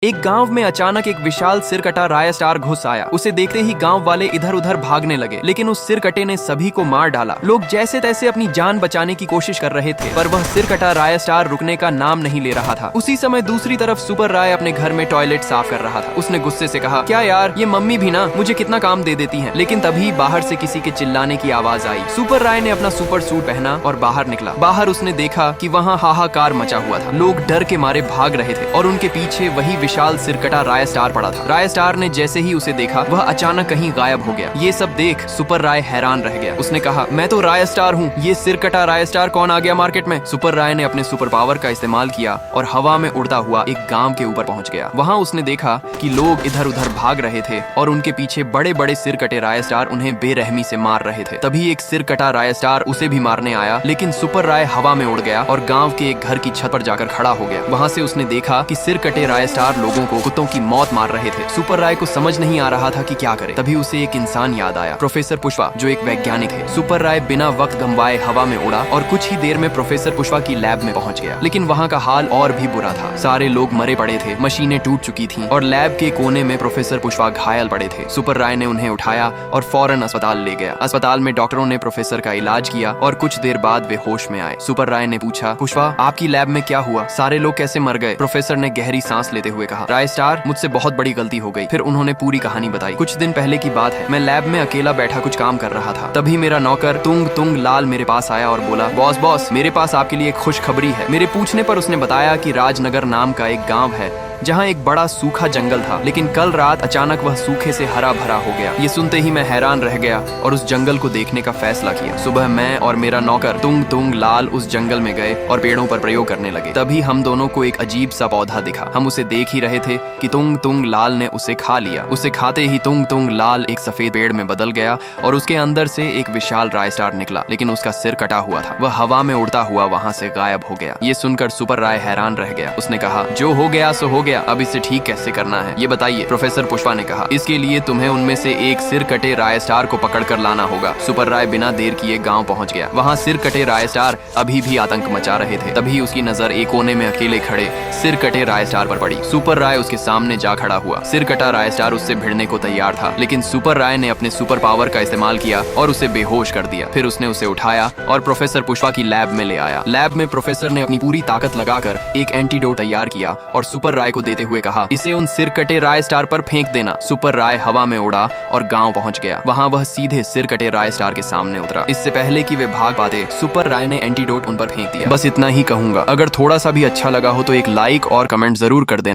एक गांव में अचानक एक विशाल सिरकटा राय स्टार घुस आया। उसे देखते ही गांव वाले इधर उधर भागने लगे, लेकिन उस सिरकटे ने सभी को मार डाला। लोग जैसे तैसे अपनी जान बचाने की कोशिश कर रहे थे, पर वह सिरकटा राय स्टार रुकने का नाम नहीं ले रहा था। उसी समय दूसरी तरफ सुपर राय अपने घर में टॉयलेट साफ कर रहा था। उसने गुस्से से कहा, क्या यार, ये मम्मी भी ना मुझे कितना काम दे देती है। लेकिन तभी बाहर से किसी के चिल्लाने की आवाज आई। सुपर राय ने अपना सुपर सूट पहना और बाहर निकला। बाहर उसने देखा कि वहाँ हाहाकार मचा हुआ था। लोग डर के मारे भाग रहे थे और उनके पीछे वही विशाल सिरकटा राय स्टार पड़ा था। राय स्टार ने जैसे ही उसे देखा, वह अचानक कहीं गायब हो गया। ये सब देख सुपर राय हैरान रह गया। उसने कहा, मैं तो राय स्टार हूँ, ये सिरकटा राय स्टार कौन आ गया मार्केट में। सुपर राय ने अपने सुपर पावर का इस्तेमाल किया और हवा में उड़ता हुआ एक गांव के ऊपर पहुंच गया। वहाँ उसने देखा कि लोग इधर उधर भाग रहे थे और उनके पीछे बड़े बड़े सिरकटे राय स्टार उन्हें बेरहमी से मार रहे थे। तभी एक सिरकटा राय स्टार उसे भी मारने आया, लेकिन सुपर राय हवा में उड़ गया और गाँव के एक घर की छत पर जाकर खड़ा हो गया। वहाँ से उसने देखा कि सिरकटे राय स्टार लोगों को कुत्तों की मौत मार रहे थे। सुपर राय को समझ नहीं आ रहा था कि क्या करे। तभी उसे एक इंसान याद आया, प्रोफेसर पुष्पा, जो एक वैज्ञानिक थे। सुपर राय बिना वक्त गंवाए हवा में उड़ा और कुछ ही देर में प्रोफेसर पुष्पा की लैब में पहुंच गया। लेकिन वहाँ का हाल और भी बुरा था। सारे लोग मरे पड़े थे, मशीनें टूट चुकी थीं और लैब के कोने में प्रोफेसर पुष्पा घायल पड़े थे। सुपर राय ने उन्हें उठाया और फौरन अस्पताल ले गया। अस्पताल में डॉक्टरों ने प्रोफेसर का इलाज किया और कुछ देर बाद वे होश में आए। सुपर राय ने पूछा, पुष्पा, आपकी लैब में क्या हुआ? सारे लोग कैसे मर गए? प्रोफेसर ने गहरी सांस लेते हुए कहा, राय स्टार, मुझसे बहुत बड़ी गलती हो गई। फिर उन्होंने पूरी कहानी बताई। कुछ दिन पहले की बात है, मैं लैब में अकेला बैठा कुछ काम कर रहा था। तभी मेरा नौकर तुंग तुंग लाल मेरे पास आया और बोला, बॉस, मेरे पास आपके लिए एक खुशखबरी है। मेरे पूछने पर उसने बताया कि राजनगर नाम का एक गांव है जहाँ एक बड़ा सूखा जंगल था, लेकिन कल रात अचानक वह सूखे से हरा भरा हो गया। ये सुनते ही मैं हैरान रह गया और उस जंगल को देखने का फैसला किया। सुबह मैं और मेरा नौकर तुंग तुंग लाल उस जंगल में गए और पेड़ों पर प्रयोग करने लगे। तभी हम दोनों को एक अजीब सा पौधा दिखा। हम उसे देख ही रहे थे कि तुंग तुंग लाल ने उसे खा लिया। उसे खाते ही तुंग तुंग लाल एक सफेद पेड़ में बदल गया और उसके अंदर से एक विशाल राय स्टार निकला, लेकिन उसका सिर कटा हुआ था। वह हवा में उड़ता हुआ वहाँ से गायब हो गया। ये सुनकर सुपर राय हैरान रह गया। उसने कहा, जो हो गया सो हो गया, अब इसे ठीक कैसे करना है ये बताइए। प्रोफेसर पुष्पा ने कहा, इसके लिए तुम्हें उनमें से एक सिर कटे राय स्टार को पकड़ कर लाना होगा। सुपर राय बिना देर किए गांव पहुंच गया। वहां सिर कटे राय स्टार अभी भी आतंक मचा रहे थे। तभी उसकी नजर एक कोने में अकेले खड़े सिर कटे राय स्टार पर पड़ी। सुपर राय उसके सामने जा खड़ा हुआ। सिर कटा राय स्टार उससे भिड़ने को तैयार था, लेकिन सुपर राय ने अपने सुपर पावर का इस्तेमाल किया और उसे बेहोश कर दिया। फिर उसने उसे उठाया और प्रोफेसर पुष्पा की लैब में ले आया। लैब में प्रोफेसर ने अपनी पूरी ताकत लगाकर एक एंटीडोट तैयार किया और सुपर राय को देते हुए कहा, इसे उन सिर कटे राय स्टार पर फेंक देना। सुपर राय हवा में उड़ा और गांव पहुंच गया। वहां वह सीधे सिर कटे राय स्टार के सामने उतरा। इससे पहले कि वे भाग पाते, सुपर राय ने एंटीडोट उन पर फेंक दिया। बस इतना ही कहूंगा। अगर थोड़ा सा भी अच्छा लगा हो तो एक लाइक और कमेंट जरूर कर देना।